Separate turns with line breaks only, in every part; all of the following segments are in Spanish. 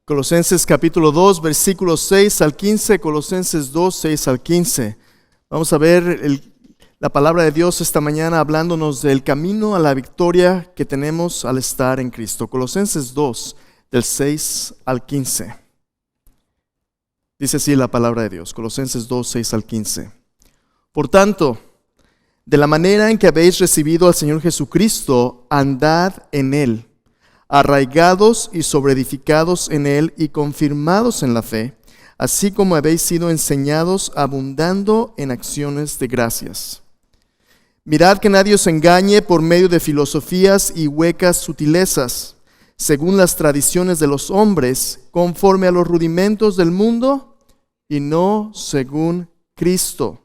Colosenses capítulo 2, versículos 6 al 15, Colosenses 2, 6 al 15. Vamos a ver la palabra de Dios esta mañana hablándonos del camino a la victoria que tenemos al estar en Cristo. Colosenses 2, del 6 al 15. Dice así la palabra de Dios, Colosenses 2, 6 al 15. Por tanto, de la manera en que habéis recibido al Señor Jesucristo, andad en Él, arraigados y sobreedificados en Él y confirmados en la fe, así como habéis sido enseñados, abundando en acciones de gracias. Mirad que nadie os engañe por medio de filosofías y huecas sutilezas, según las tradiciones de los hombres, conforme a los rudimentos del mundo y no según Cristo,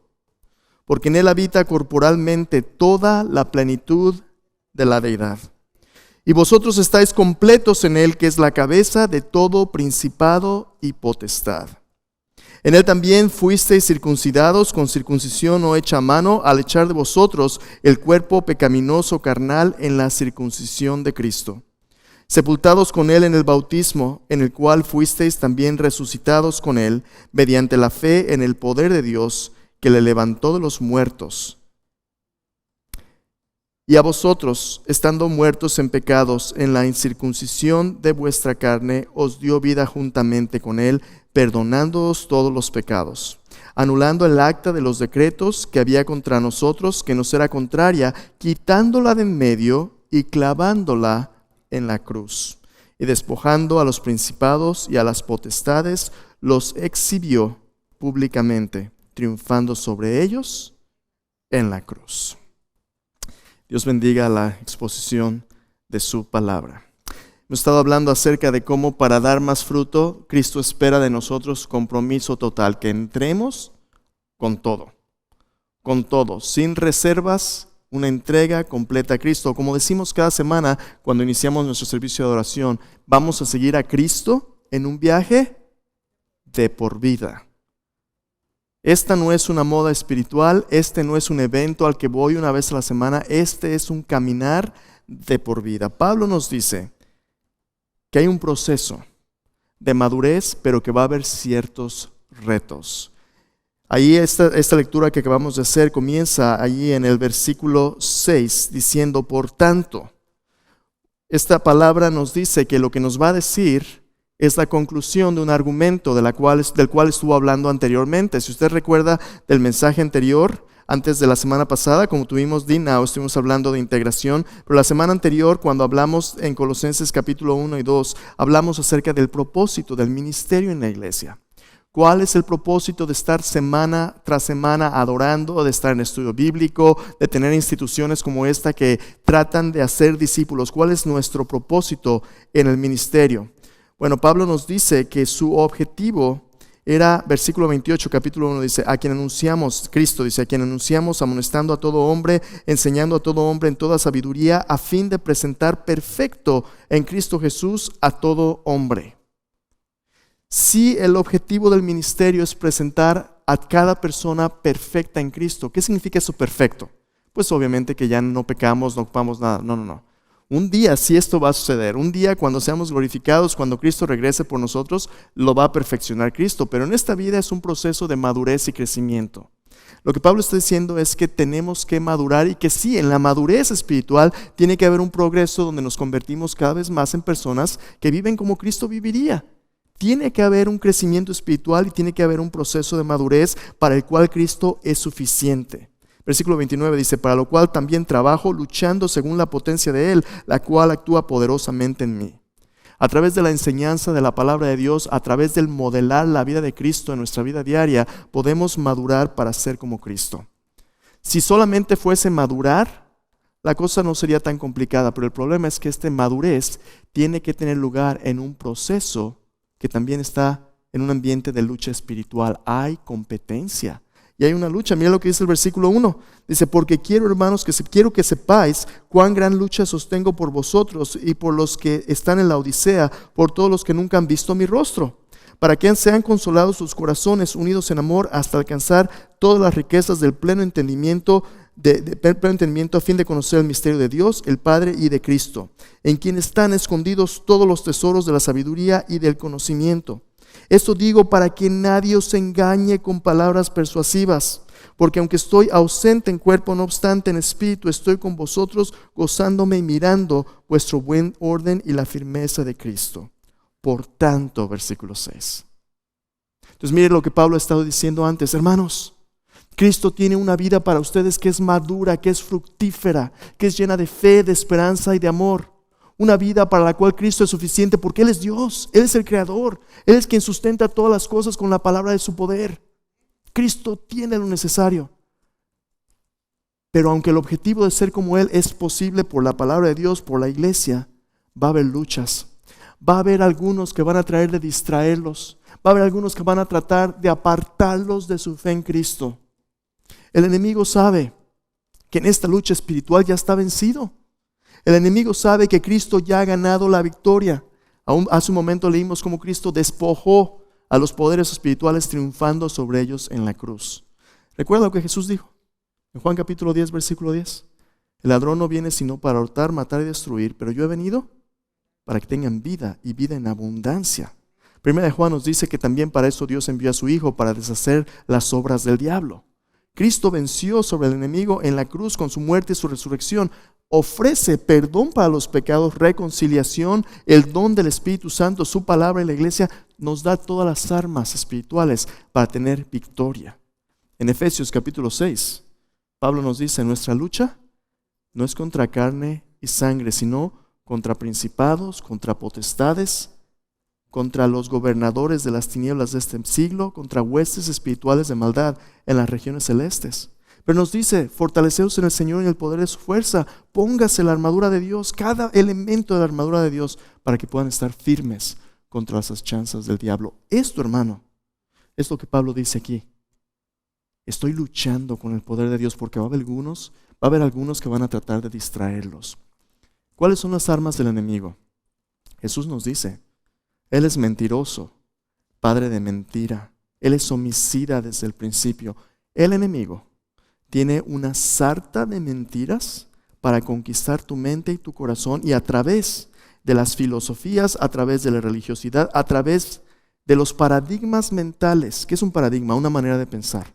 porque en Él habita corporalmente toda la plenitud de la deidad. Y vosotros estáis completos en Él, que es la cabeza de todo principado y potestad. En Él también fuisteis circuncidados con circuncisión no hecha a mano, al echar de vosotros el cuerpo pecaminoso carnal en la circuncisión de Cristo. Sepultados con Él en el bautismo, en el cual fuisteis también resucitados con Él, mediante la fe en el poder de Dios, que le levantó de los muertos. Y a vosotros, estando muertos en pecados, en la incircuncisión de vuestra carne, os dio vida juntamente con Él, perdonándoos todos los pecados, anulando el acta de los decretos que había contra nosotros, que nos era contraria, quitándola de en medio y clavándola en la cruz. Y despojando a los principados y a las potestades, los exhibió públicamente, triunfando sobre ellos en la cruz. Dios bendiga la exposición de su palabra. Hemos estado hablando acerca de cómo para dar más fruto, Cristo espera de nosotros compromiso total, que entremos con todo, sin reservas, una entrega completa a Cristo. Como decimos cada semana cuando iniciamos nuestro servicio de adoración, vamos a seguir a Cristo en un viaje de por vida. Esta no es una moda espiritual, este no es un evento al que voy una vez a la semana, este es un caminar de por vida. Pablo nos dice que hay un proceso de madurez, pero que va a haber ciertos retos. Ahí esta lectura que acabamos de hacer comienza allí en el versículo 6, diciendo, por tanto, esta palabra nos dice que lo que nos va a decir es la conclusión de un argumento del cual estuvo hablando anteriormente. Si usted recuerda del mensaje anterior, antes de la semana pasada, como tuvimos D-Now, estuvimos hablando de integración, pero la semana anterior, cuando hablamos en Colosenses capítulo 1 y 2, hablamos acerca del propósito del ministerio en la iglesia. ¿Cuál es el propósito de estar semana tras semana adorando, de estar en estudio bíblico, de tener instituciones como esta que tratan de hacer discípulos? ¿Cuál es nuestro propósito en el ministerio? Bueno, Pablo nos dice que su objetivo era, versículo 28, capítulo 1, dice, Cristo dice, a quien anunciamos, amonestando a todo hombre, enseñando a todo hombre en toda sabiduría, a fin de presentar perfecto en Cristo Jesús a todo hombre. Si el objetivo del ministerio es presentar a cada persona perfecta en Cristo, ¿qué significa eso perfecto? Pues obviamente que ya no pecamos, no ocupamos nada, no. Un día sí esto va a suceder, un día cuando seamos glorificados, cuando Cristo regrese por nosotros, lo va a perfeccionar Cristo, pero en esta vida es un proceso de madurez y crecimiento. Lo que Pablo está diciendo es que tenemos que madurar y que sí, en la madurez espiritual tiene que haber un progreso donde nos convertimos cada vez más en personas que viven como Cristo viviría. Tiene que haber un crecimiento espiritual y tiene que haber un proceso de madurez para el cual Cristo es suficiente. Versículo 29 dice, para lo cual también trabajo luchando según la potencia de Él, la cual actúa poderosamente en mí. A través de la enseñanza de la palabra de Dios, a través del modelar la vida de Cristo en nuestra vida diaria, podemos madurar para ser como Cristo. Si solamente fuese madurar, la cosa no sería tan complicada, pero el problema es que esta madurez tiene que tener lugar en un proceso que también está en un ambiente de lucha espiritual. Hay competencia. Y hay una lucha. Mira lo que dice el versículo 1. Dice, porque quiero, hermanos, quiero que sepáis cuán gran lucha sostengo por vosotros y por los que están en la Odisea, por todos los que nunca han visto mi rostro, para que sean consolados sus corazones, unidos en amor, hasta alcanzar todas las riquezas del pleno entendimiento, de pleno entendimiento, a fin de conocer el misterio de Dios, el Padre y de Cristo, en quien están escondidos todos los tesoros de la sabiduría y del conocimiento. Esto digo para que nadie os engañe con palabras persuasivas, porque aunque estoy ausente en cuerpo, no obstante en espíritu estoy con vosotros, gozándome y mirando vuestro buen orden y la firmeza de Cristo. Por tanto, versículo 6. Entonces mire lo que Pablo ha estado diciendo antes, hermanos. Cristo tiene una vida para ustedes que es madura, que es fructífera, que es llena de fe, de esperanza y de amor. Una vida para la cual Cristo es suficiente porque Él es Dios, Él es el Creador, Él es quien sustenta todas las cosas con la palabra de su poder. Cristo tiene lo necesario. Pero aunque el objetivo de ser como Él es posible por la palabra de Dios, por la iglesia, va a haber luchas. Va a haber algunos que van a tratar de distraerlos. Va a haber algunos que van a tratar de apartarlos de su fe en Cristo. El enemigo sabe que en esta lucha espiritual ya está vencido. El enemigo sabe que Cristo ya ha ganado la victoria. Aún hace un momento leímos cómo Cristo despojó a los poderes espirituales triunfando sobre ellos en la cruz. ¿Recuerda lo que Jesús dijo? En Juan capítulo 10, versículo 10. El ladrón no viene sino para hurtar, matar y destruir, pero yo he venido para que tengan vida y vida en abundancia. Primera de Juan nos dice que también para eso Dios envió a su Hijo, para deshacer las obras del diablo. Cristo venció sobre el enemigo en la cruz con su muerte y su resurrección. Ofrece perdón para los pecados, reconciliación, el don del Espíritu Santo, su palabra y la iglesia nos da todas las armas espirituales para tener victoria. En Efesios capítulo 6, Pablo nos dice, nuestra lucha no es contra carne y sangre, sino contra principados, contra potestades, contra los gobernadores de las tinieblas de este siglo, contra huestes espirituales de maldad en las regiones celestes. Pero nos dice, fortaleceos en el Señor y en el poder de su fuerza, póngase la armadura de Dios, cada elemento de la armadura de Dios, para que puedan estar firmes contra las asechanzas del diablo. Esto, hermano, es lo que Pablo dice aquí. Estoy luchando con el poder de Dios porque va a haber algunos que van a tratar de distraerlos. ¿Cuáles son las armas del enemigo? Jesús nos dice, Él es mentiroso, padre de mentira. Él es homicida desde el principio. El enemigo tiene una sarta de mentiras para conquistar tu mente y tu corazón, y a través de las filosofías, a través de la religiosidad, a través de los paradigmas mentales. ¿Qué es un paradigma? Una manera de pensar,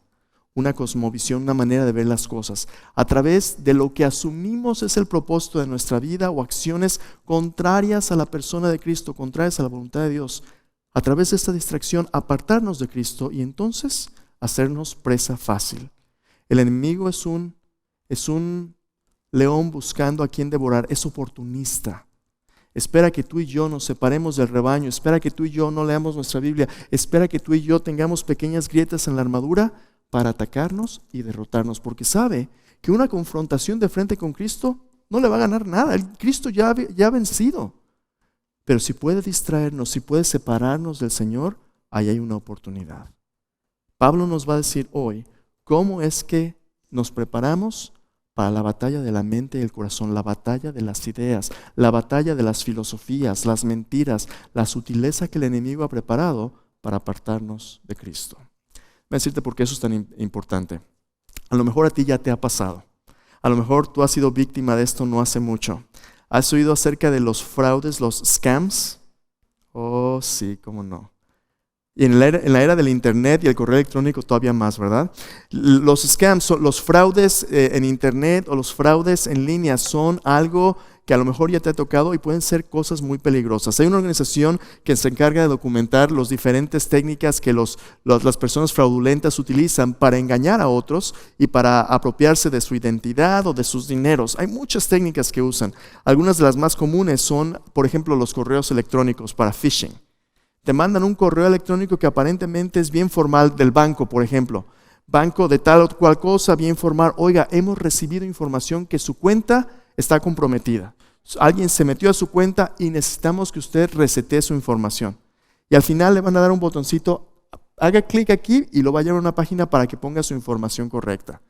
una cosmovisión, una manera de ver las cosas. A través de lo que asumimos es el propósito de nuestra vida o acciones contrarias a la persona de Cristo, contrarias a la voluntad de Dios. A través de esta distracción, apartarnos de Cristo y entonces hacernos presa fácil. El enemigo es un león buscando a quien devorar, es oportunista. Espera que tú y yo nos separemos del rebaño, espera que tú y yo no leamos nuestra Biblia, espera que tú y yo tengamos pequeñas grietas en la armadura para atacarnos y derrotarnos, porque sabe que una confrontación de frente con Cristo no le va a ganar nada. Cristo ya ha vencido. Pero si puede distraernos, si puede separarnos del Señor, ahí hay una oportunidad. Pablo nos va a decir hoy cómo es que nos preparamos para la batalla de la mente y el corazón, la batalla de las ideas, la batalla de las filosofías, las mentiras, la sutileza que el enemigo ha preparado para apartarnos de Cristo. Voy a decirte por qué eso es tan importante. A lo mejor a ti ya te ha pasado. A lo mejor tú has sido víctima de esto no hace mucho. ¿Has oído acerca de los fraudes, los scams? Oh, sí, cómo no. Y en la era del internet y el correo electrónico todavía más, ¿verdad? Los scams, los fraudes en internet o los fraudes en línea son algo que a lo mejor ya te ha tocado y pueden ser cosas muy peligrosas. Hay una organización que se encarga de documentar las diferentes técnicas que las personas fraudulentas utilizan para engañar a otros y para apropiarse de su identidad o de sus dineros. Hay muchas técnicas que usan. Algunas de las más comunes son, por ejemplo, los correos electrónicos para phishing. Te mandan un correo electrónico que aparentemente es bien formal del banco, por ejemplo. Banco de tal o cual cosa, bien formal. Oiga, hemos recibido información que su cuenta está comprometida. Alguien se metió a su cuenta y necesitamos que usted resete su información. Y al final le van a dar un botoncito, haga clic aquí y lo va a llevar a una página para que ponga su información correcta.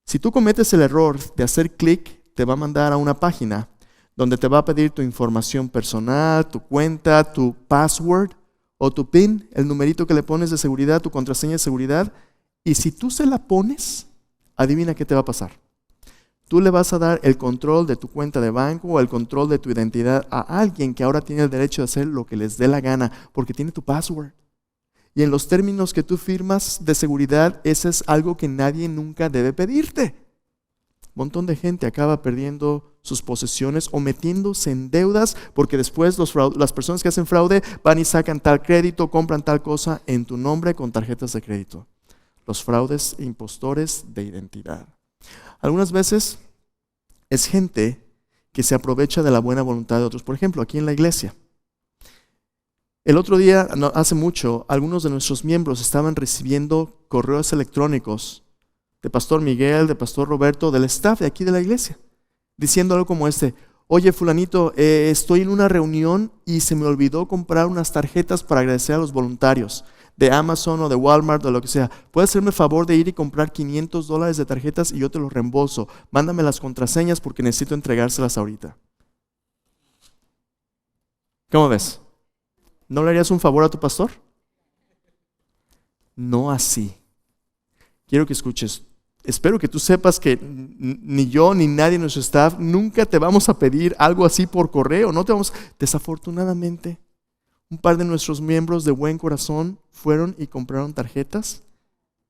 Si tú cometes el error de hacer clic, te va a mandar a una página donde te va a pedir tu información personal, tu cuenta, tu password o tu PIN, el numerito que le pones de seguridad, tu contraseña de seguridad. Y si tú se la pones, adivina qué te va a pasar. Tú le vas a dar el control de tu cuenta de banco o el control de tu identidad a alguien que ahora tiene el derecho de hacer lo que les dé la gana porque tiene tu password. Y en los términos que tú firmas de seguridad, eso es algo que nadie nunca debe pedirte. Un montón de gente acaba perdiendo sus posesiones o metiéndose en deudas porque después las personas que hacen fraude van y sacan tal crédito, compran tal cosa en tu nombre con tarjetas de crédito. Los fraudes e impostores de identidad. Algunas veces es gente que se aprovecha de la buena voluntad de otros. Por ejemplo, aquí en la iglesia. El otro día, no, hace mucho, algunos de nuestros miembros estaban recibiendo correos electrónicos de Pastor Miguel, de Pastor Roberto, del staff de aquí de la iglesia, diciendo algo como este: oye fulanito, estoy en una reunión y se me olvidó comprar unas tarjetas para agradecer a los voluntarios de Amazon o de Walmart o lo que sea. ¿Puedes hacerme el favor de ir y comprar $500 de tarjetas y yo te los reembolso? Mándame las contraseñas porque necesito entregárselas ahorita. ¿Cómo ves? ¿No le harías un favor a tu pastor? No así. Quiero que escuches. Espero que tú sepas que ni yo ni nadie en nuestro staff nunca te vamos a pedir algo así por correo. Desafortunadamente, un par de nuestros miembros de buen corazón fueron y compraron tarjetas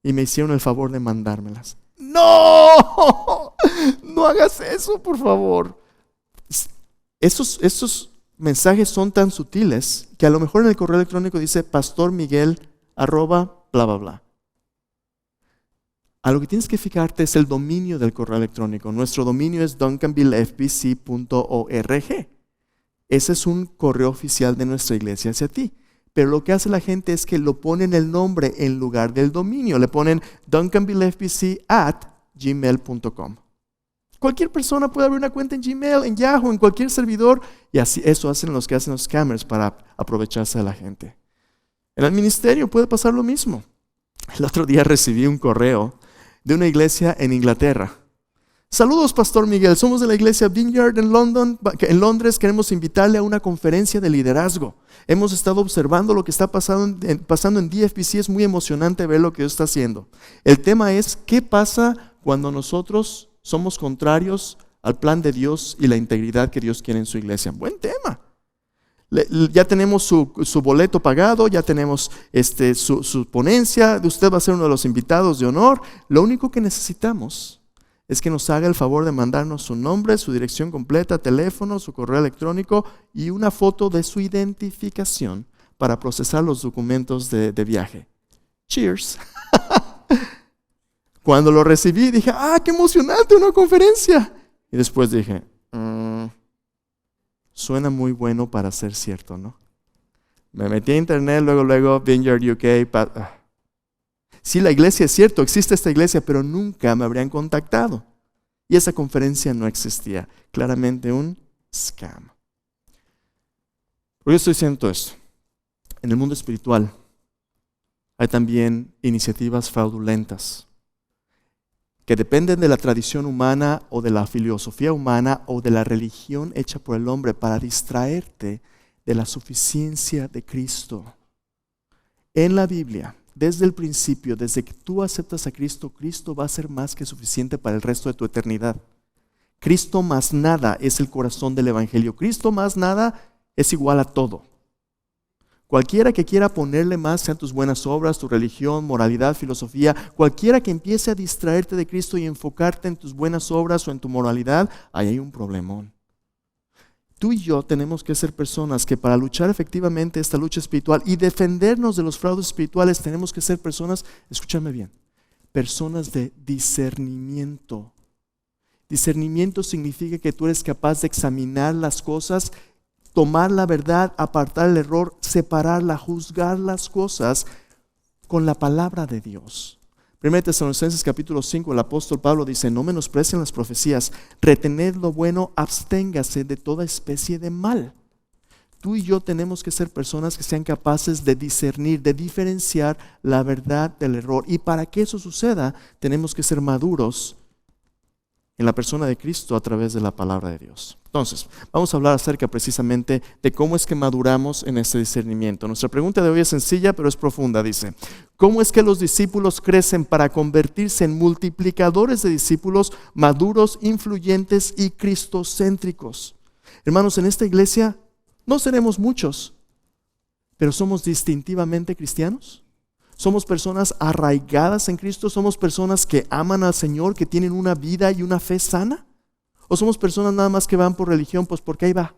y me hicieron el favor de mandármelas. ¡No! No hagas eso, por favor. Esos mensajes son tan sutiles que a lo mejor en el correo electrónico dice pastormiguel@, A lo que tienes que fijarte es el dominio del correo electrónico. Nuestro dominio es duncanvillefbc.org. Ese es un correo oficial de nuestra iglesia hacia ti. Pero lo que hace la gente es que lo ponen el nombre en lugar del dominio. Le ponen duncanvillefbc@gmail.com. Cualquier persona puede abrir una cuenta en Gmail, en Yahoo, en cualquier servidor. Y así eso hacen los que hacen los scammers para aprovecharse de la gente. En el ministerio puede pasar lo mismo. El otro día recibí un correo de una iglesia en Inglaterra. Saludos, Pastor Miguel. Somos de la iglesia Vineyard en Londres. Queremos invitarle a una conferencia de liderazgo. Hemos estado observando lo que está pasando en DFBC. Es muy emocionante ver lo que Dios está haciendo. El tema es: ¿qué pasa cuando nosotros somos contrarios al plan de Dios y la integridad que Dios quiere en su iglesia? Buen tema. Ya tenemos su boleto pagado, ya tenemos su ponencia. Usted va a ser uno de los invitados de honor. Lo único que necesitamos es que nos haga el favor de mandarnos su nombre, su dirección completa, teléfono, su correo electrónico y una foto de su identificación para procesar los documentos de viaje. Cheers. Cuando lo recibí dije: qué emocionante, una conferencia. Y después dije: suena muy bueno para ser cierto, ¿no? Me metí a internet, luego Vineyard UK. Sí, la iglesia es cierto, existe esta iglesia, pero nunca me habrían contactado. Y esa conferencia no existía. Claramente un scam. Por eso estoy diciendo esto. En el mundo espiritual hay también iniciativas fraudulentas que dependen de la tradición humana o de la filosofía humana o de la religión hecha por el hombre para distraerte de la suficiencia de Cristo. En la Biblia, desde el principio, desde que tú aceptas a Cristo, Cristo va a ser más que suficiente para el resto de tu eternidad. Cristo más nada es el corazón del Evangelio. Cristo más nada es igual a todo. Cualquiera que quiera ponerle más, sean tus buenas obras, tu religión, moralidad, filosofía, cualquiera que empiece a distraerte de Cristo y enfocarte en tus buenas obras o en tu moralidad, ahí hay un problemón. Tú y yo tenemos que ser personas que para luchar efectivamente esta lucha espiritual y defendernos de los fraudes espirituales, tenemos que ser personas, escúchame bien, personas de discernimiento. Discernimiento significa que tú eres capaz de examinar las cosas, tomar la verdad, apartar el error, separarla, juzgar las cosas con la palabra de Dios. 1 Tesalonicenses capítulo 5, el apóstol Pablo dice: no menosprecien las profecías, retened lo bueno, absténgase de toda especie de mal. Tú y yo tenemos que ser personas que sean capaces de discernir, de diferenciar la verdad del error. Y para que eso suceda, tenemos que ser maduros en la persona de Cristo a través de la palabra de Dios. Entonces, vamos a hablar acerca precisamente de cómo es que maduramos en este discernimiento. Nuestra pregunta de hoy es sencilla, pero es profunda. Dice, ¿cómo es que los discípulos crecen para convertirse en multiplicadores de discípulos maduros, influyentes y cristocéntricos? Hermanos, en esta iglesia no seremos muchos, pero somos distintivamente cristianos. Somos personas arraigadas en Cristo, somos personas que aman al Señor, que tienen una vida y una fe sana. ¿O somos personas nada más que van por religión, pues porque ahí va?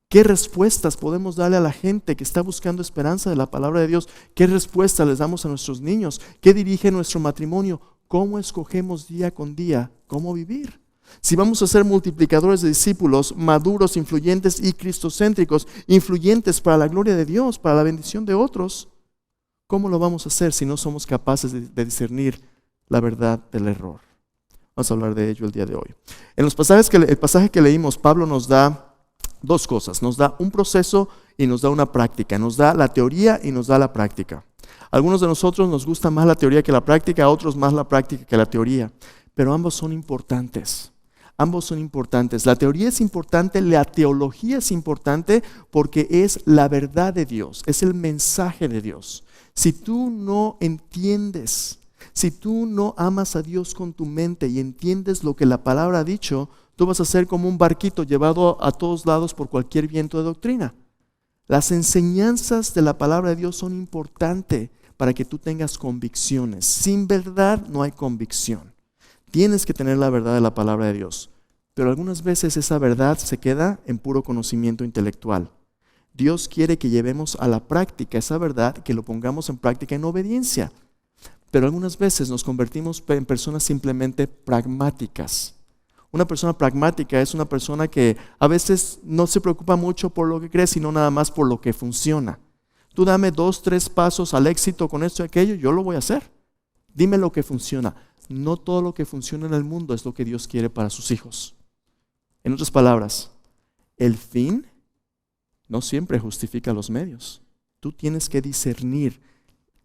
¿Qué respuestas podemos darle a la gente que está buscando esperanza de la palabra de Dios? ¿Qué respuestas les damos a nuestros niños? ¿Qué dirige nuestro matrimonio? ¿Cómo escogemos día con día cómo vivir? Si vamos a ser multiplicadores de discípulos, maduros, influyentes y cristocéntricos, influyentes para la gloria de Dios, para la bendición de otros, ¿cómo lo vamos a hacer si no somos capaces de discernir la verdad del error? Vamos a hablar de ello el día de hoy. En los el pasaje que leímos, Pablo nos da dos cosas. Nos da un proceso y nos da una práctica. Nos da la teoría y nos da la práctica. A algunos de nosotros nos gusta más la teoría que la práctica, a otros más la práctica que la teoría. Pero ambos son importantes. Ambos son importantes. La teoría es importante, la teología es importante porque es la verdad de Dios, es el mensaje de Dios. Si tú no entiendes, si tú no amas a Dios con tu mente y entiendes lo que la palabra ha dicho, tú vas a ser como un barquito llevado a todos lados por cualquier viento de doctrina. Las enseñanzas de la palabra de Dios son importantes para que tú tengas convicciones. Sin verdad no hay convicción. Tienes que tener la verdad de la palabra de Dios. Pero algunas veces esa verdad se queda en puro conocimiento intelectual. Dios quiere que llevemos a la práctica esa verdad, que lo pongamos en práctica en obediencia. Pero algunas veces nos convertimos en personas simplemente pragmáticas. Una persona pragmática es una persona que a veces no se preocupa mucho por lo que cree, sino nada más por lo que funciona. Tú dame 2, 3 pasos al éxito con esto y aquello, yo lo voy a hacer. Dime lo que funciona. No todo lo que funciona en el mundo es lo que Dios quiere para sus hijos. En otras palabras, el fin no siempre justifica los medios. Tú tienes que discernir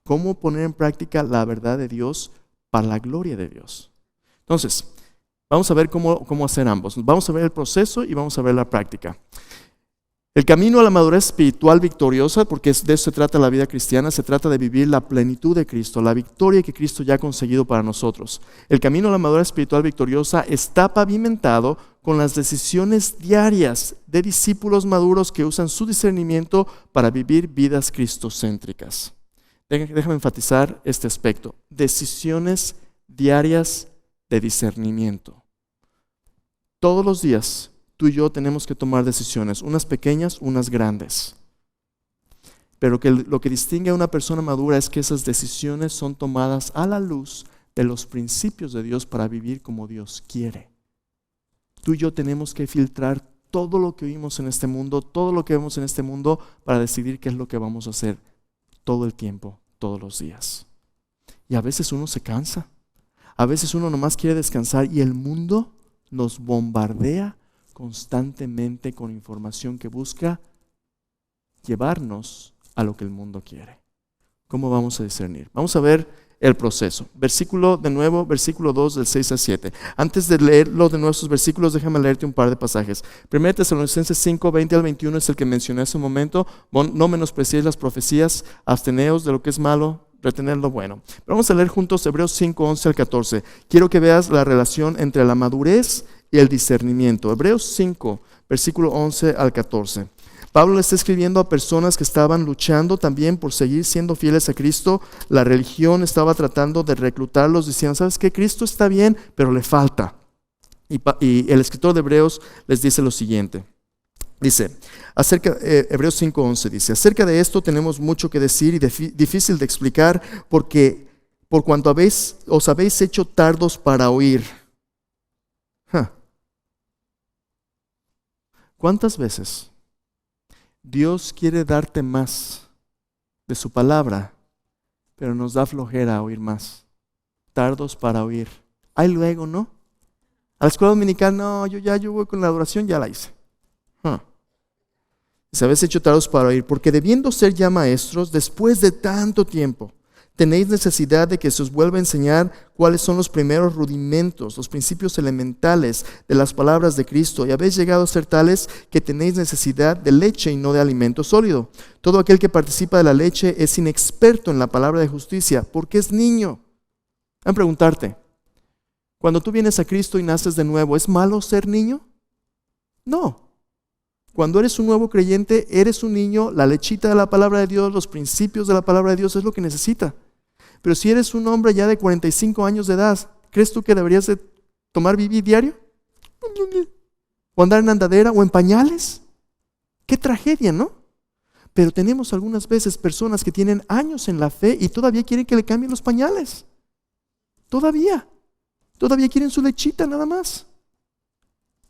cómo poner en práctica la verdad de Dios para la gloria de Dios. Entonces, vamos a ver cómo hacer ambos. Vamos a ver el proceso y vamos a ver la práctica. El camino a la madurez espiritual victoriosa, porque de eso se trata la vida cristiana, se trata de vivir la plenitud de Cristo, la victoria que Cristo ya ha conseguido para nosotros. El camino a la madurez espiritual victoriosa está pavimentado con las decisiones diarias de discípulos maduros que usan su discernimiento para vivir vidas cristocéntricas. Déjame enfatizar este aspecto. Decisiones diarias de discernimiento. Todos los días tú y yo tenemos que tomar decisiones, unas pequeñas, unas grandes. Pero lo que distingue a una persona madura es que esas decisiones son tomadas a la luz de los principios de Dios para vivir como Dios quiere. Tú y yo tenemos que filtrar todo lo que oímos en este mundo, todo lo que vemos en este mundo para decidir qué es lo que vamos a hacer todo el tiempo, todos los días. Y a veces uno se cansa, a veces uno nomás quiere descansar y el mundo nos bombardea constantemente con información que busca llevarnos a lo que el mundo quiere. ¿Cómo vamos a discernir? Vamos a ver el proceso. Versículo 2 del 6 al 7. Antes de leerlo de nuestros versículos, déjame leerte un par de pasajes. 1 Tesalonicenses 5, 20 al 21 es el que mencioné hace un momento. No menospreciéis las profecías, absteneos de lo que es malo, retener lo bueno. Pero vamos a leer juntos Hebreos 5, 11 al 14. Quiero que veas la relación entre la madurez y el discernimiento. Hebreos 5, versículo 11 al 14. Pablo le está escribiendo a personas que estaban luchando también por seguir siendo fieles a Cristo. La religión estaba tratando de reclutarlos, diciendo, ¿sabes qué? Cristo está bien, pero le falta. Y el escritor de Hebreos les dice lo siguiente. Dice, Hebreos 5, 11 dice, acerca de esto tenemos mucho que decir y difícil de explicar, porque por cuanto os habéis hecho tardos para oír. ¿Cuántas veces Dios quiere darte más de su palabra, pero nos da flojera oír más? Tardos para oír. Ahí luego, ¿no? A la escuela dominical, no, yo voy con la adoración, ya la hice. Se habéis hecho tardos para oír, porque debiendo ser ya maestros, después de tanto tiempo, Tenéis necesidad de que se os vuelva a enseñar cuáles son los primeros rudimentos, los principios elementales de las palabras de Cristo, y habéis llegado a ser tales que tenéis necesidad de leche y no de alimento sólido. Todo aquel que participa de la leche es inexperto en la palabra de justicia, porque es niño. Van a preguntarte, cuando tú vienes a Cristo y naces de nuevo, ¿es malo ser niño? No. Cuando eres un nuevo creyente, eres un niño, la lechita de la palabra de Dios, los principios de la palabra de Dios es lo que necesita. Pero si eres un hombre ya de 45 años de edad, ¿crees tú que deberías de tomar bibi diario? ¿O andar en andadera o en pañales? ¡Qué tragedia!, ¿no? Pero tenemos algunas veces personas que tienen años en la fe y todavía quieren que le cambien los pañales. Todavía quieren su lechita nada más.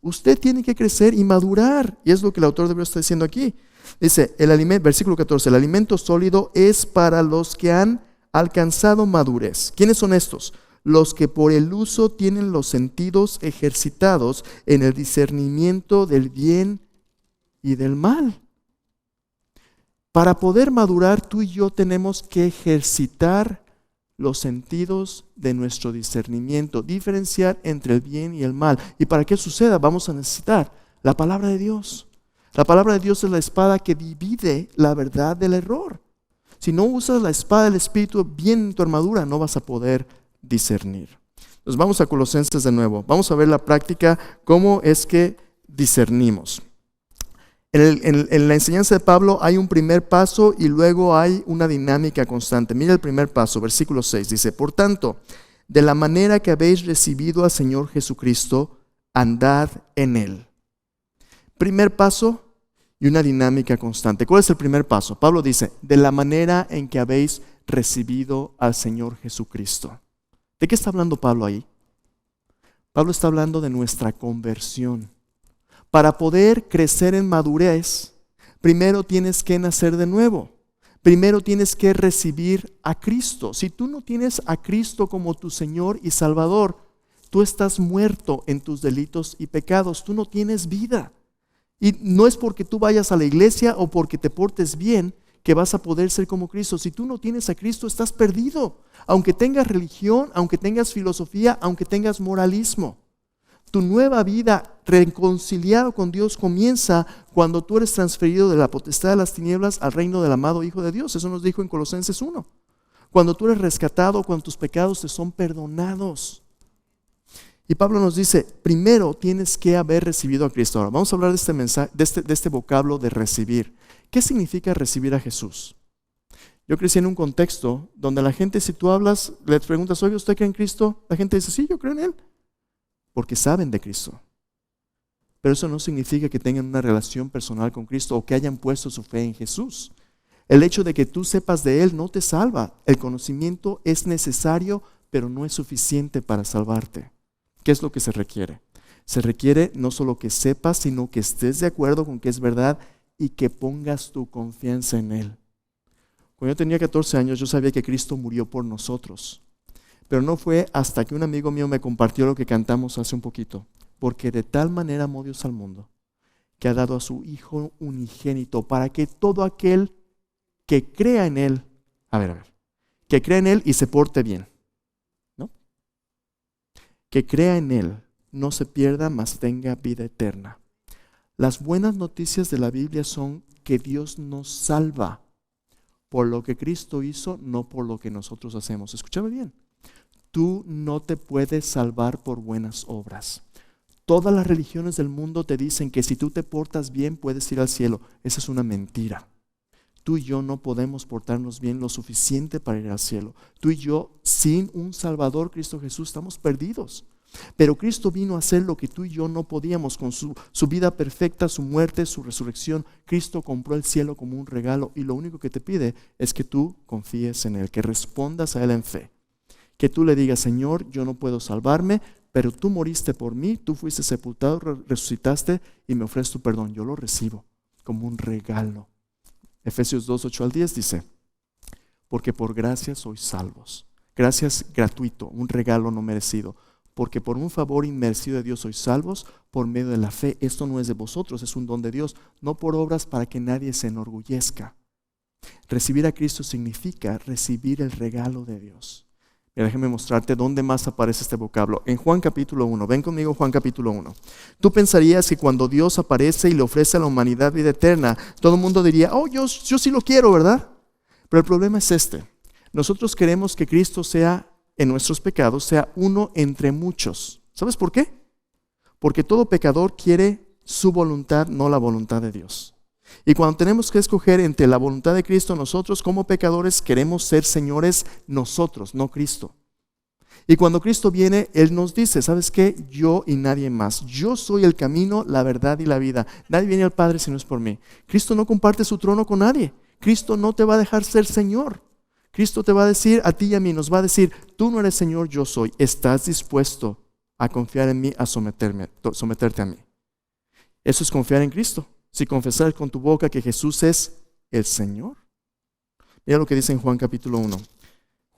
Usted tiene que crecer y madurar. Y es lo que el autor de Hebreos está diciendo aquí. Dice, versículo 14, el alimento sólido es para los que han alcanzado madurez. ¿Quiénes son estos? Los que por el uso tienen los sentidos ejercitados en el discernimiento del bien y del mal. Para poder madurar, tú y yo tenemos que ejercitar los sentidos de nuestro discernimiento, diferenciar entre el bien y el mal. Y para que suceda, vamos a necesitar la palabra de Dios. La palabra de Dios es la espada que divide la verdad del error. Si no usas la espada del Espíritu bien en tu armadura, no vas a poder discernir. Entonces vamos a Colosenses de nuevo. Vamos a ver la práctica, cómo es que discernimos. En la enseñanza de Pablo hay un primer paso y luego hay una dinámica constante. Mira el primer paso, versículo 6, dice, por tanto, de la manera que habéis recibido al Señor Jesucristo, andad en Él. Primer paso y una dinámica constante. ¿Cuál es el primer paso? Pablo dice, de la manera en que habéis recibido al Señor Jesucristo. ¿De qué está hablando Pablo ahí? Pablo está hablando de nuestra conversión. Para poder crecer en madurez, primero tienes que nacer de nuevo. Primero tienes que recibir a Cristo. Si tú no tienes a Cristo como tu Señor y Salvador, tú estás muerto en tus delitos y pecados. Tú no tienes vida. Y no es porque tú vayas a la iglesia o porque te portes bien que vas a poder ser como Cristo. Si tú no tienes a Cristo, estás perdido. Aunque tengas religión, aunque tengas filosofía, aunque tengas moralismo. Tu nueva vida reconciliado con Dios comienza cuando tú eres transferido de la potestad de las tinieblas al reino del amado Hijo de Dios. Eso nos dijo en Colosenses 1. Cuando tú eres rescatado, cuando tus pecados te son perdonados. Y Pablo nos dice, primero tienes que haber recibido a Cristo. Ahora, vamos a hablar de este mensaje, de este vocablo de recibir. ¿Qué significa recibir a Jesús? Yo crecí en un contexto donde la gente, si tú hablas, le preguntas, oye, ¿usted cree en Cristo? La gente dice, sí, yo creo en Él. Porque saben de Cristo. Pero eso no significa que tengan una relación personal con Cristo o que hayan puesto su fe en Jesús. El hecho de que tú sepas de Él no te salva. El conocimiento es necesario, pero no es suficiente para salvarte. ¿Qué es lo que se requiere? Se requiere no solo que sepas, sino que estés de acuerdo con que es verdad y que pongas tu confianza en Él. Cuando yo tenía 14 años, yo sabía que Cristo murió por nosotros. Pero no fue hasta que un amigo mío me compartió lo que cantamos hace un poquito. Porque de tal manera amó Dios al mundo, que ha dado a su Hijo unigénito, para que todo aquel que crea en Él, que crea en Él y se porte bien, ¿no? Que crea en Él, no se pierda, mas tenga vida eterna. Las buenas noticias de la Biblia son que Dios nos salva por lo que Cristo hizo, no por lo que nosotros hacemos. Escúchame bien. Tú no te puedes salvar por buenas obras. Todas las religiones del mundo te dicen que si tú te portas bien puedes ir al cielo. Esa es una mentira. Tú y yo no podemos portarnos bien lo suficiente para ir al cielo. Tú y yo, sin un Salvador, Cristo Jesús, estamos perdidos. Pero Cristo vino a hacer lo que tú y yo no podíamos con su vida perfecta, su muerte, su resurrección. Cristo compró el cielo como un regalo y lo único que te pide es que tú confíes en Él, que respondas a Él en fe. Que tú le digas, Señor, yo no puedo salvarme, pero tú moriste por mí, tú fuiste sepultado, resucitaste y me ofreces tu perdón. Yo lo recibo como un regalo. Efesios 2, 8 al 10 dice, porque por gracia sois salvos. Gracias gratuito, un regalo no merecido. Porque por un favor inmerecido de Dios sois salvos por medio de la fe. Esto no es de vosotros, es un don de Dios, no por obras para que nadie se enorgullezca. Recibir a Cristo significa recibir el regalo de Dios. Mira, déjame mostrarte dónde más aparece este vocablo. En Juan capítulo 1, ven conmigo Juan capítulo 1. Tú pensarías que cuando Dios aparece y le ofrece a la humanidad vida eterna, todo el mundo diría, oh, yo sí lo quiero, ¿verdad? Pero el problema es este. Nosotros queremos que Cristo sea, en nuestros pecados, sea uno entre muchos. ¿Sabes por qué? Porque todo pecador quiere su voluntad, no la voluntad de Dios. Y cuando tenemos que escoger entre la voluntad de Cristo, nosotros como pecadores queremos ser señores nosotros, no Cristo. Y cuando Cristo viene, Él nos dice, ¿sabes qué? Yo y nadie más. Yo soy el camino, la verdad y la vida. Nadie viene al Padre si no es por mí. Cristo no comparte su trono con nadie. Cristo no te va a dejar ser Señor. Cristo te va a decir, a ti y a mí, nos va a decir, tú no eres Señor, yo soy. ¿Estás dispuesto a confiar en mí, a someterte a mí? Eso es confiar en Cristo. Si confesar con tu boca que Jesús es el Señor. Mira lo que dice en Juan capítulo 1.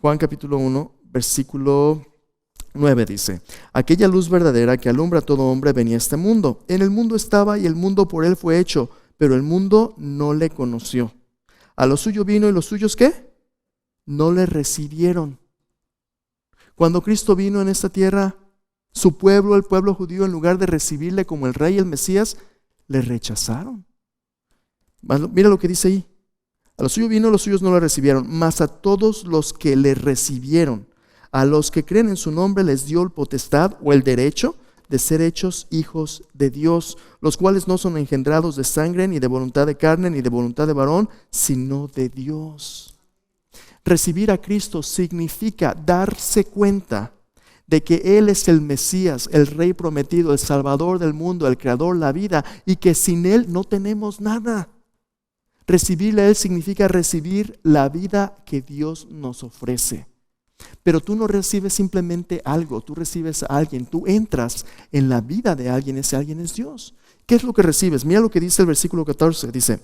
Juan capítulo 1, versículo 9 dice, aquella luz verdadera que alumbra a todo hombre venía a este mundo. En el mundo estaba y el mundo por él fue hecho, pero el mundo no le conoció. A lo suyo vino y los suyos, ¿qué? No le recibieron. Cuando Cristo vino en esta tierra, su pueblo, el pueblo judío, en lugar de recibirle como el rey y el Mesías, le rechazaron. Mira lo que dice ahí. A los suyos vino, los suyos no le recibieron, mas a todos los que le recibieron, a los que creen en su nombre, les dio el potestad o el derecho de ser hechos hijos de Dios, los cuales no son engendrados de sangre, ni de voluntad de carne, ni de voluntad de varón, sino de Dios. Recibir a Cristo significa darse cuenta de que Él es el Mesías, el Rey prometido, el Salvador del mundo, el Creador, la vida, y que sin Él no tenemos nada. Recibirle a Él significa recibir la vida que Dios nos ofrece. Pero tú no recibes simplemente algo, tú recibes a alguien, tú entras en la vida de alguien, ese alguien es Dios. ¿Qué es lo que recibes? Mira lo que dice el versículo 14, dice,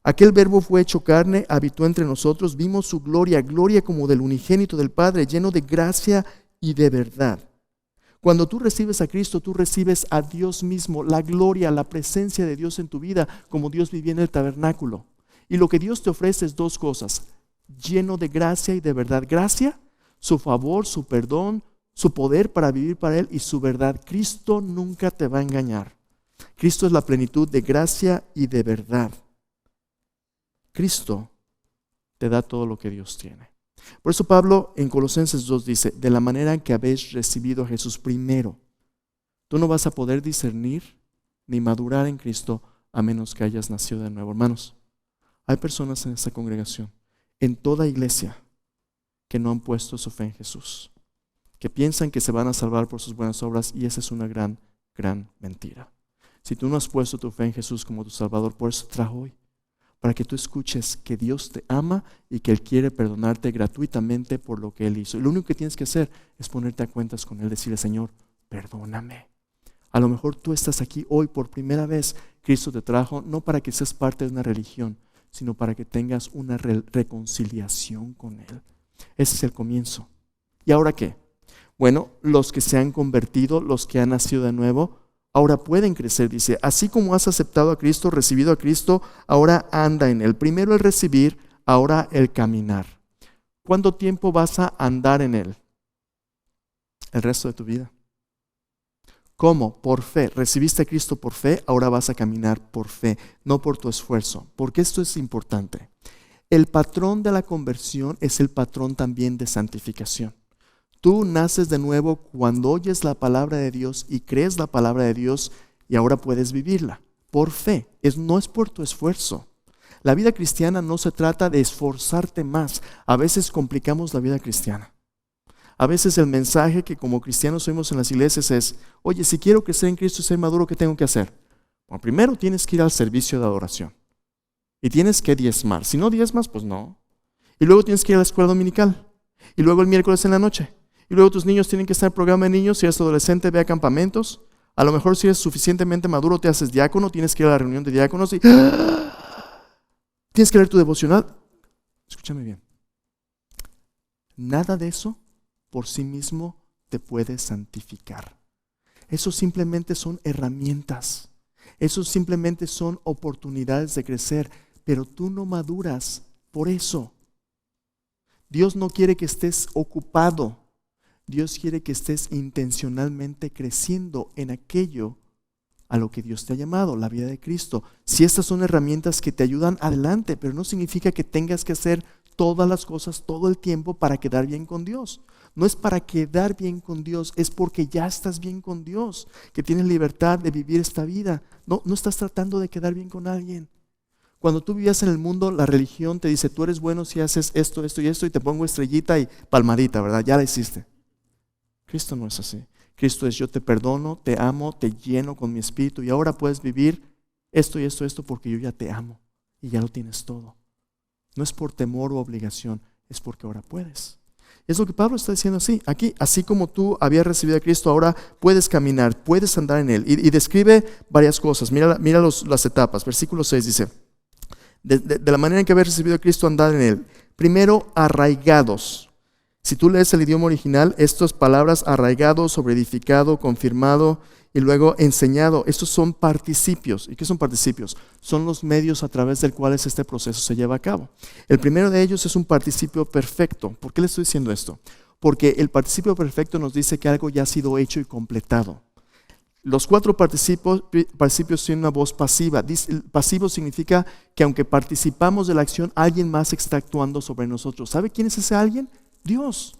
aquel verbo fue hecho carne, habitó entre nosotros, vimos su gloria, gloria como del unigénito del Padre, lleno de gracia y de verdad. Cuando tú recibes a Cristo, tú recibes a Dios mismo, la gloria, la presencia de Dios en tu vida, como Dios vivía en el tabernáculo. Y lo que Dios te ofrece es dos cosas, lleno de gracia y de verdad. Gracia, su favor, su perdón, su poder para vivir para Él y su verdad. Cristo nunca te va a engañar. Cristo es la plenitud de gracia y de verdad. Cristo te da todo lo que Dios tiene. Por eso Pablo en Colosenses 2 dice, de la manera en que habéis recibido a Jesús primero, tú no vas a poder discernir ni madurar en Cristo a menos que hayas nacido de nuevo. Hermanos, hay personas en esta congregación, en toda iglesia, que no han puesto su fe en Jesús, que piensan que se van a salvar por sus buenas obras y esa es una gran, gran mentira. Si tú no has puesto tu fe en Jesús como tu Salvador, por eso trajo hoy, para que tú escuches que Dios te ama y que Él quiere perdonarte gratuitamente por lo que Él hizo. Y lo único que tienes que hacer es ponerte a cuentas con Él, decirle, Señor, perdóname. A lo mejor tú estás aquí hoy por primera vez. Cristo te trajo no para que seas parte de una religión, sino para que tengas una reconciliación con Él. Ese es el comienzo. ¿Y ahora qué? Bueno, los que se han convertido, los que han nacido de nuevo, ahora pueden crecer, dice, así como has aceptado a Cristo, recibido a Cristo, ahora anda en Él. Primero el recibir, ahora el caminar. ¿Cuánto tiempo vas a andar en Él? El resto de tu vida. ¿Cómo? Por fe. Recibiste a Cristo por fe, ahora vas a caminar por fe, no por tu esfuerzo. Porque esto es importante. El patrón de la conversión es el patrón también de santificación. Tú naces de nuevo cuando oyes la palabra de Dios y crees la palabra de Dios y ahora puedes vivirla por fe. No es por tu esfuerzo. La vida cristiana no se trata de esforzarte más. A veces complicamos la vida cristiana. A veces el mensaje que como cristianos oímos en las iglesias es, oye, si quiero crecer en Cristo y ser maduro, ¿qué tengo que hacer? Bueno, primero tienes que ir al servicio de adoración y tienes que diezmar. Si no diezmas, pues no. Y luego tienes que ir a la escuela dominical y luego el miércoles en la noche. Y luego tus niños tienen que estar en el programa de niños. Si eres adolescente, ve a campamentos. A lo mejor si eres suficientemente maduro, te haces diácono. Tienes que ir a la reunión de diáconos y tienes que leer tu devocional. Escúchame bien. Nada de eso por sí mismo te puede santificar. Eso simplemente son herramientas. Eso simplemente son oportunidades de crecer. Pero tú no maduras Por eso, Dios no quiere que estés ocupado. Dios quiere que estés intencionalmente creciendo en aquello a lo que Dios te ha llamado, la vida de Cristo. Si estas son herramientas que te ayudan, adelante, pero no significa que tengas que hacer todas las cosas todo el tiempo para quedar bien con Dios. No es para quedar bien con Dios, es porque ya estás bien con Dios, que tienes libertad de vivir esta vida. No estás tratando de quedar bien con alguien. Cuando tú vivías en el mundo, la religión te dice, tú eres bueno si haces esto, esto y esto, y te pongo estrellita y palmadita, ¿verdad? Ya la hiciste. Cristo no es así. Cristo es, yo te perdono, te amo, te lleno con mi espíritu y ahora puedes vivir esto y esto, esto porque yo ya te amo y ya lo tienes todo. No es por temor o obligación, es porque ahora puedes. Es lo que Pablo está diciendo así. Aquí, así como tú habías recibido a Cristo, ahora puedes caminar, puedes andar en Él. Y describe varias cosas. Mira las etapas. Versículo 6 dice, de la manera en que habéis recibido a Cristo, andad en Él. Primero, arraigados. Si tú lees el idioma original, estas palabras arraigado, sobreedificado, confirmado y luego enseñado, estos son participios. ¿Y qué son participios? Son los medios a través del cuales este proceso se lleva a cabo. El primero de ellos es un participio perfecto. ¿Por qué le estoy diciendo esto? Porque el participio perfecto nos dice que algo ya ha sido hecho y completado. Los 4 participios tienen una voz pasiva. Pasivo significa que aunque participamos de la acción, alguien más está actuando sobre nosotros. ¿Sabe quién es ese alguien? Dios.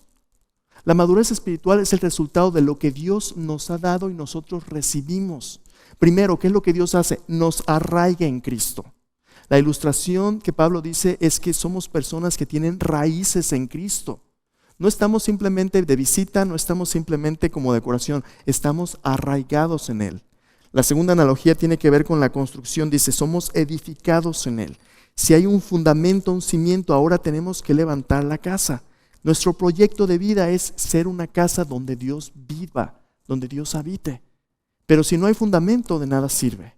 La madurez espiritual es el resultado de lo que Dios nos ha dado y nosotros recibimos. Primero, ¿qué es lo que Dios hace? Nos arraiga en Cristo. La ilustración que Pablo dice es que somos personas que tienen raíces en Cristo. No estamos simplemente de visita, no estamos simplemente como decoración, estamos arraigados en Él. La segunda analogía tiene que ver con la construcción, dice, somos edificados en Él. Si hay un fundamento, un cimiento, ahora tenemos que levantar la casa. Nuestro proyecto de vida es ser una casa donde Dios viva, donde Dios habite. Pero si no hay fundamento, de nada sirve.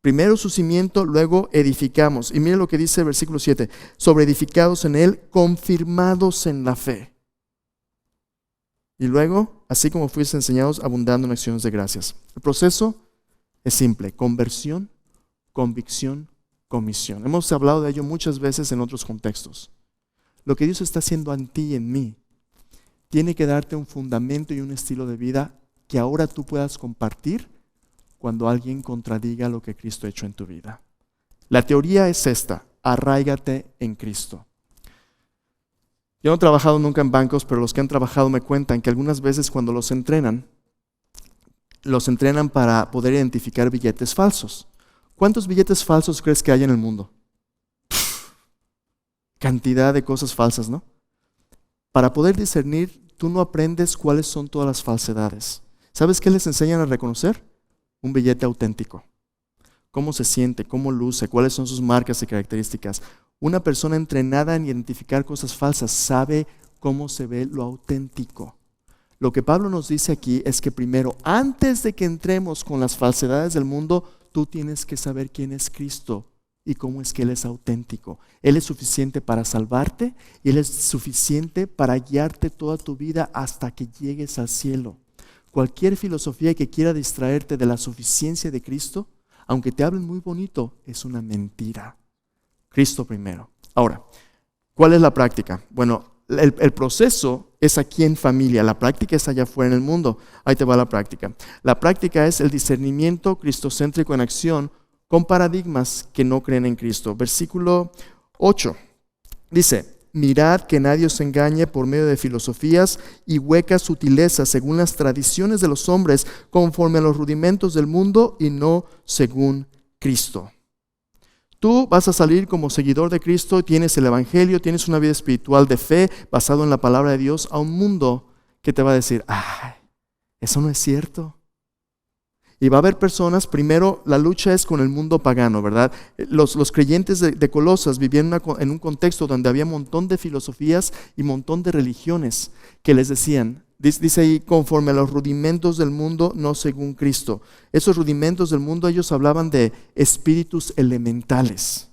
Primero su cimiento, luego edificamos. Y mire lo que dice el versículo 7. Sobre edificados en Él, confirmados en la fe. Y luego, así como fuiste enseñados, abundando en acciones de gracias. El proceso es simple. Conversión, convicción, comisión. Hemos hablado de ello muchas veces en otros contextos. Lo que Dios está haciendo en ti y en mí tiene que darte un fundamento y un estilo de vida que ahora tú puedas compartir cuando alguien contradiga lo que Cristo ha hecho en tu vida. La teoría es esta: arráigate en Cristo. Yo no he trabajado nunca en bancos, pero los que han trabajado me cuentan que algunas veces cuando los entrenan para poder identificar billetes falsos. ¿Cuántos billetes falsos crees que hay en el mundo? Cantidad de cosas falsas, ¿no? Para poder discernir, tú no aprendes cuáles son todas las falsedades. ¿Sabes qué les enseñan a reconocer? Un billete auténtico. Cómo se siente, cómo luce, cuáles son sus marcas y características. Una persona entrenada en identificar cosas falsas sabe cómo se ve lo auténtico. Lo que Pablo nos dice aquí es que primero, antes de que entremos con las falsedades del mundo, tú tienes que saber quién es Cristo y cómo es que Él es auténtico. Él es suficiente para salvarte y Él es suficiente para guiarte toda tu vida hasta que llegues al cielo. Cualquier filosofía que quiera distraerte de la suficiencia de Cristo, aunque te hablen muy bonito, es una mentira. Cristo primero. Ahora, ¿cuál es la práctica? Bueno, el proceso es aquí en familia, la práctica es allá afuera en el mundo. Ahí te va la práctica. La práctica es el discernimiento cristocéntrico en acción con paradigmas que no creen en Cristo. Versículo 8 dice: mirad que nadie os engañe por medio de filosofías y huecas sutilezas según las tradiciones de los hombres, conforme a los rudimentos del mundo y no según Cristo. Tú vas a salir como seguidor de Cristo, tienes el Evangelio, tienes una vida espiritual de fe basado en la palabra de Dios, a un mundo que te va a decir: ay, eso no es cierto. Y va a haber personas, primero la lucha es con el mundo pagano, ¿verdad? Los creyentes de Colosas vivían en un contexto donde había un montón de filosofías y un montón de religiones que les decían, dice ahí, conforme a los rudimentos del mundo, no según Cristo. Esos rudimentos del mundo, ellos hablaban de espíritus elementales.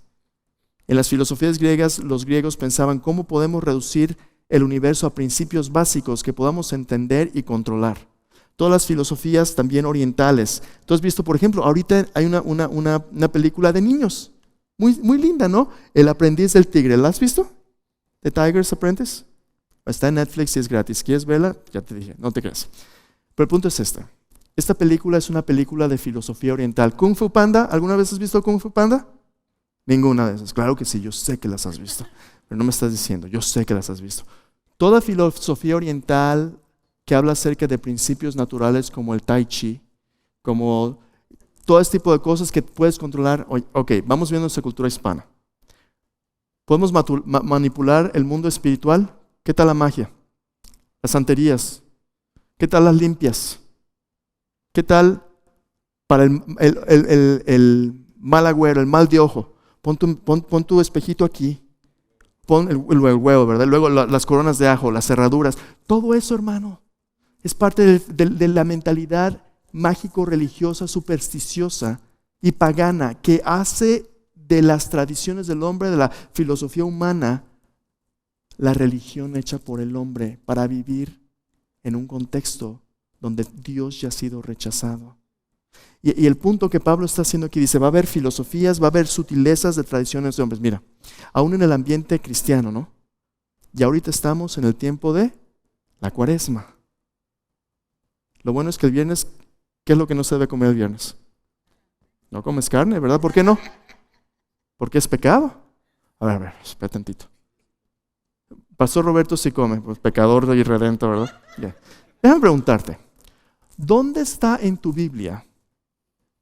En las filosofías griegas, los griegos pensaban cómo podemos reducir el universo a principios básicos que podamos entender y controlar. Todas las filosofías también orientales. Tú has visto, por ejemplo, ahorita hay una película de niños. Muy, muy linda, ¿no? El aprendiz del tigre. ¿La has visto? The Tiger's Apprentice. Está en Netflix y es gratis. ¿Quieres verla? Ya te dije, no te creas. Pero el punto es este. Esta película es una película de filosofía oriental. ¿Kung Fu Panda? ¿Alguna vez has visto Kung Fu Panda? Ninguna de esas. Claro que sí, yo sé que las has visto. Pero no me estás diciendo, yo sé que las has visto. Toda filosofía oriental que habla acerca de principios naturales como el Tai Chi, como todo este tipo de cosas que puedes controlar. Ok, vamos viendo nuestra cultura hispana. ¿Podemos manipular el mundo espiritual? ¿Qué tal la magia? Las santerías. ¿Qué tal las limpias? ¿Qué tal para el mal agüero, el mal de ojo? Pon tu espejito aquí. Pon el huevo, ¿verdad? Luego las coronas de ajo, las cerraduras. Todo eso, hermano, es parte de la mentalidad mágico-religiosa, supersticiosa y pagana que hace de las tradiciones del hombre, de la filosofía humana, la religión hecha por el hombre para vivir en un contexto donde Dios ya ha sido rechazado. Y el punto que Pablo está haciendo aquí dice, va a haber filosofías, va a haber sutilezas de tradiciones de hombres. Mira, aún en el ambiente cristiano, ¿no? Y ahorita estamos en el tiempo de la Cuaresma. Lo bueno es que el viernes, ¿qué es lo que no se debe comer el viernes? No comes carne, ¿verdad? ¿Por qué no? Porque es pecado. A ver, espera tantito. Pastor Roberto sí come, pues pecador y redento, ¿verdad? Yeah. Déjame preguntarte, ¿dónde está en tu Biblia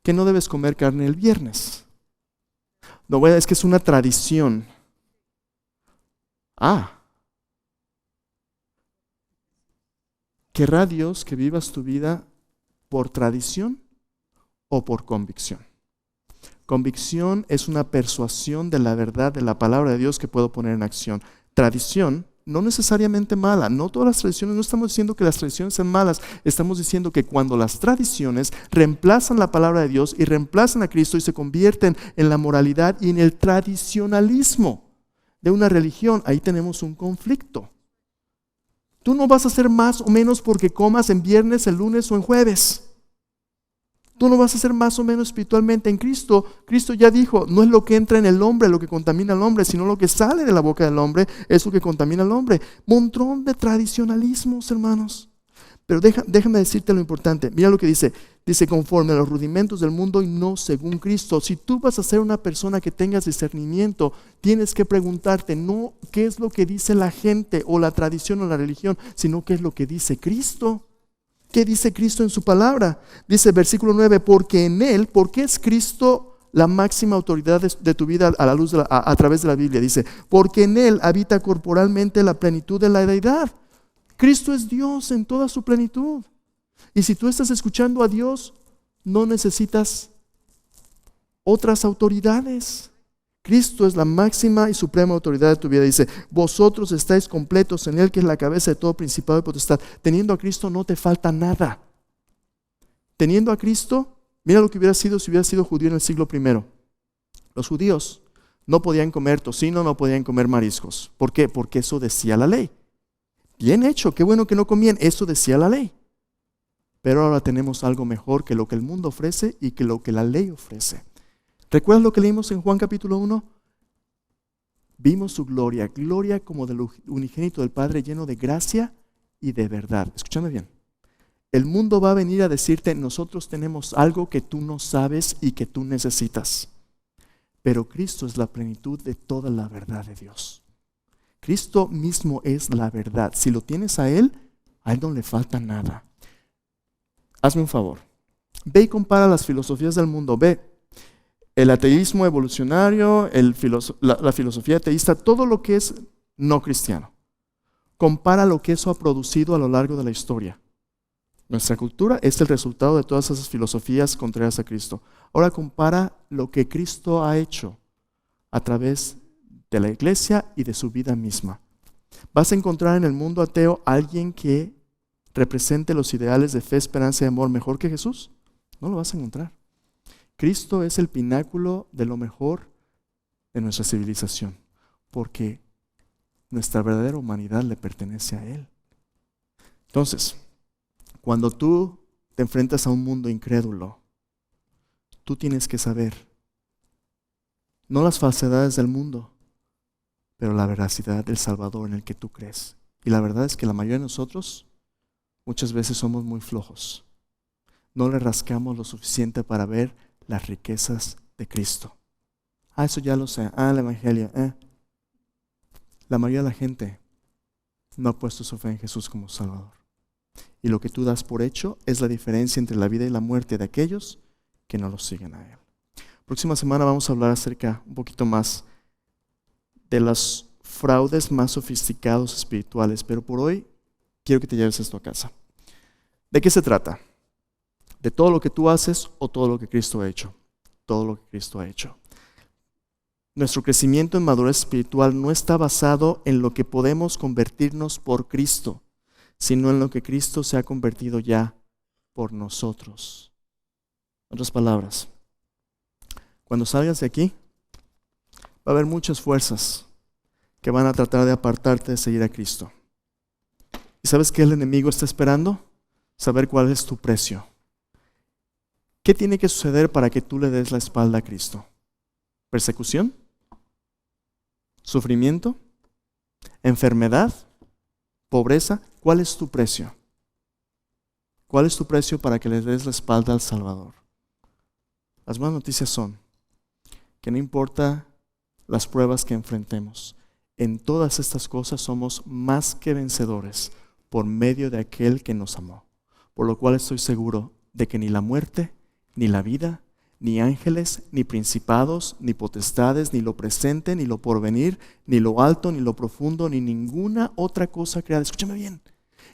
que no debes comer carne el viernes? No, bueno, es que es una tradición. ¿Querrá Dios que vivas tu vida por tradición o por convicción? Convicción es una persuasión de la verdad de la palabra de Dios que puedo poner en acción. Tradición, no necesariamente mala. No todas las tradiciones, no estamos diciendo que las tradiciones sean malas. Estamos diciendo que cuando las tradiciones reemplazan la palabra de Dios y reemplazan a Cristo y se convierten en la moralidad y en el tradicionalismo de una religión, ahí tenemos un conflicto. Tú no vas a hacer más o menos porque comas en viernes, en lunes o en jueves. Tú no vas a ser más o menos espiritualmente en Cristo. Cristo ya dijo, no es lo que entra en el hombre lo que contamina al hombre, sino lo que sale de la boca del hombre es lo que contamina al hombre. Montón de tradicionalismos, hermanos. Pero déjame decirte lo importante. Mira lo que dice. Dice, conforme a los rudimentos del mundo y no según Cristo. Si tú vas a ser una persona que tengas discernimiento, tienes que preguntarte no qué es lo que dice la gente o la tradición o la religión, sino qué es lo que dice Cristo. ¿Qué dice Cristo en su palabra? Dice versículo 9, porque en Él, porque es Cristo la máxima autoridad de tu vida a la luz a través de la Biblia. Dice, porque en Él habita corporalmente la plenitud de la deidad. Cristo es Dios en toda su plenitud. Y si tú estás escuchando a Dios, no necesitas otras autoridades. Cristo es la máxima y suprema autoridad de tu vida. Dice, vosotros estáis completos en Él, que es la cabeza de todo principado y potestad. Teniendo a Cristo no te falta nada. Teniendo a Cristo, mira lo que hubiera sido si hubiera sido judío en el siglo I. Los judíos no podían comer tocino, no podían comer mariscos. ¿Por qué? Porque eso decía la ley. Bien hecho, qué bueno que no comían, eso decía la ley. Pero ahora tenemos algo mejor que lo que el mundo ofrece y que lo que la ley ofrece. ¿Recuerdas lo que leímos en Juan capítulo 1? Vimos su gloria, gloria como del unigénito del Padre, lleno de gracia y de verdad. Escúchame bien. El mundo va a venir a decirte, nosotros tenemos algo que tú no sabes y que tú necesitas. Pero Cristo es la plenitud de toda la verdad de Dios. Cristo mismo es la verdad. Si lo tienes a Él no le falta nada. Hazme un favor. Ve y compara las filosofías del mundo. Ve. El ateísmo evolucionario, la filosofía ateísta, todo lo que es no cristiano. Compara lo que eso ha producido a lo largo de la historia. Nuestra cultura es el resultado de todas esas filosofías contrarias a Cristo. Ahora compara lo que Cristo ha hecho a través de la iglesia y de su vida misma. ¿Vas a encontrar en el mundo ateo alguien que represente los ideales de fe, esperanza y amor mejor que Jesús? No lo vas a encontrar. Cristo es el pináculo de lo mejor de nuestra civilización, porque nuestra verdadera humanidad le pertenece a Él. Entonces, cuando tú te enfrentas a un mundo incrédulo, tú tienes que saber no las falsedades del mundo, pero la veracidad del Salvador en el que tú crees. Y la verdad es que la mayoría de nosotros muchas veces somos muy flojos. No le rascamos lo suficiente para ver las riquezas de Cristo. Eso ya lo sé. El Evangelio. La mayoría de la gente no ha puesto su fe en Jesús como Salvador. Y lo que tú das por hecho es la diferencia entre la vida y la muerte de aquellos que no lo siguen a Él. Próxima semana vamos a hablar acerca un poquito más de los fraudes más sofisticados espirituales, pero por hoy quiero que te lleves esto a casa. ¿De qué se trata? ¿De todo lo que tú haces o todo lo que Cristo ha hecho? Todo lo que Cristo ha hecho. Nuestro crecimiento en madurez espiritual no está basado en lo que podemos convertirnos por Cristo, sino en lo que Cristo se ha convertido ya por nosotros. En otras palabras, cuando salgas de aquí, va a haber muchas fuerzas que van a tratar de apartarte de seguir a Cristo. ¿Y sabes qué el enemigo está esperando? Saber cuál es tu precio. ¿Qué tiene que suceder para que tú le des la espalda a Cristo? ¿Persecución? ¿Sufrimiento? ¿Enfermedad? ¿Pobreza? ¿Cuál es tu precio? ¿Cuál es tu precio para que le des la espalda al Salvador? Las buenas noticias son que no importa las pruebas que enfrentemos, en todas estas cosas somos más que vencedores por medio de aquel que nos amó. Por lo cual estoy seguro de que ni la muerte, ni la vida, ni ángeles, ni principados, ni potestades, ni lo presente, ni lo porvenir, ni lo alto, ni lo profundo, ni ninguna otra cosa creada. Escúchame bien.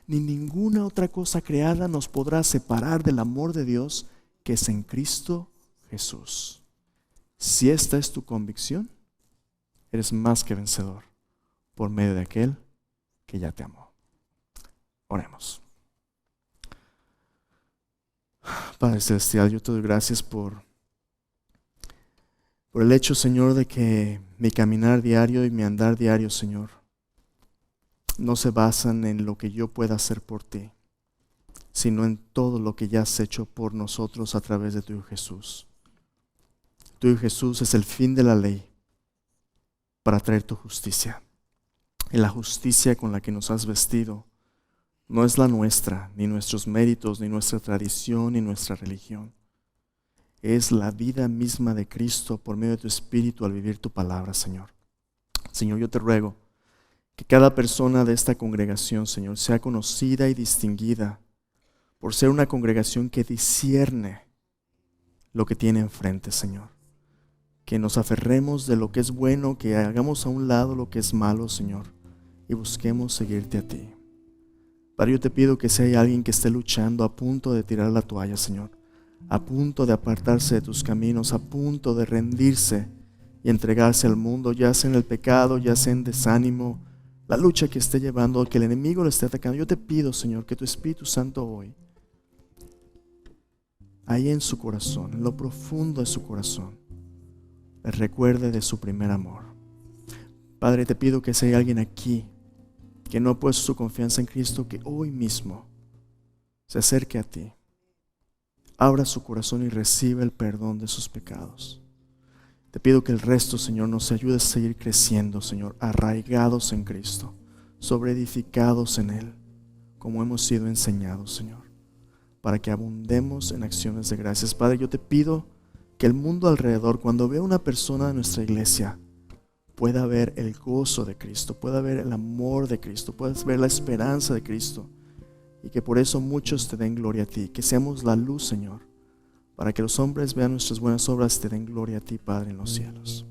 Ni ninguna otra cosa creada nos podrá separar del amor de Dios que es en Cristo Jesús. Si esta es tu convicción, eres más que vencedor por medio de aquel que ya te amó. Oremos. Padre Celestial, yo te doy gracias por el hecho, Señor, de que mi caminar diario y mi andar diario, Señor, no se basan en lo que yo pueda hacer por ti, sino en todo lo que ya has hecho por nosotros a través de tu Hijo Jesús. Tu Hijo Jesús es el fin de la ley para traer tu justicia. Y la justicia con la que nos has vestido no es la nuestra, ni nuestros méritos, ni nuestra tradición, ni nuestra religión. Es la vida misma de Cristo por medio de tu Espíritu al vivir tu palabra, Señor. Señor, yo te ruego que cada persona de esta congregación, Señor, sea conocida y distinguida por ser una congregación que discierne lo que tiene enfrente, Señor. Que nos aferremos de lo que es bueno, que hagamos a un lado lo que es malo, Señor, y busquemos seguirte a ti. Padre, yo te pido que si hay alguien que esté luchando a punto de tirar la toalla, Señor, a punto de apartarse de tus caminos, a punto de rendirse y entregarse al mundo, ya sea en el pecado, ya sea en desánimo, la lucha que esté llevando, que el enemigo le esté atacando, yo te pido, Señor, que tu Espíritu Santo hoy, ahí en su corazón, en lo profundo de su corazón, le recuerde de su primer amor. Padre, te pido que si hay alguien aquí que no ha puesto su confianza en Cristo, que hoy mismo se acerque a ti, abra su corazón y reciba el perdón de sus pecados. Te pido que el resto, Señor, nos ayude a seguir creciendo, Señor, arraigados en Cristo, sobreedificados en Él, como hemos sido enseñados, Señor, para que abundemos en acciones de gracias. Padre, yo te pido que el mundo alrededor, cuando vea una persona de nuestra iglesia, pueda ver el gozo de Cristo, pueda ver el amor de Cristo, pueda ver la esperanza de Cristo, y que por eso muchos te den gloria a ti, que seamos la luz, Señor, para que los hombres vean nuestras buenas obras y te den gloria a ti, Padre, en los cielos.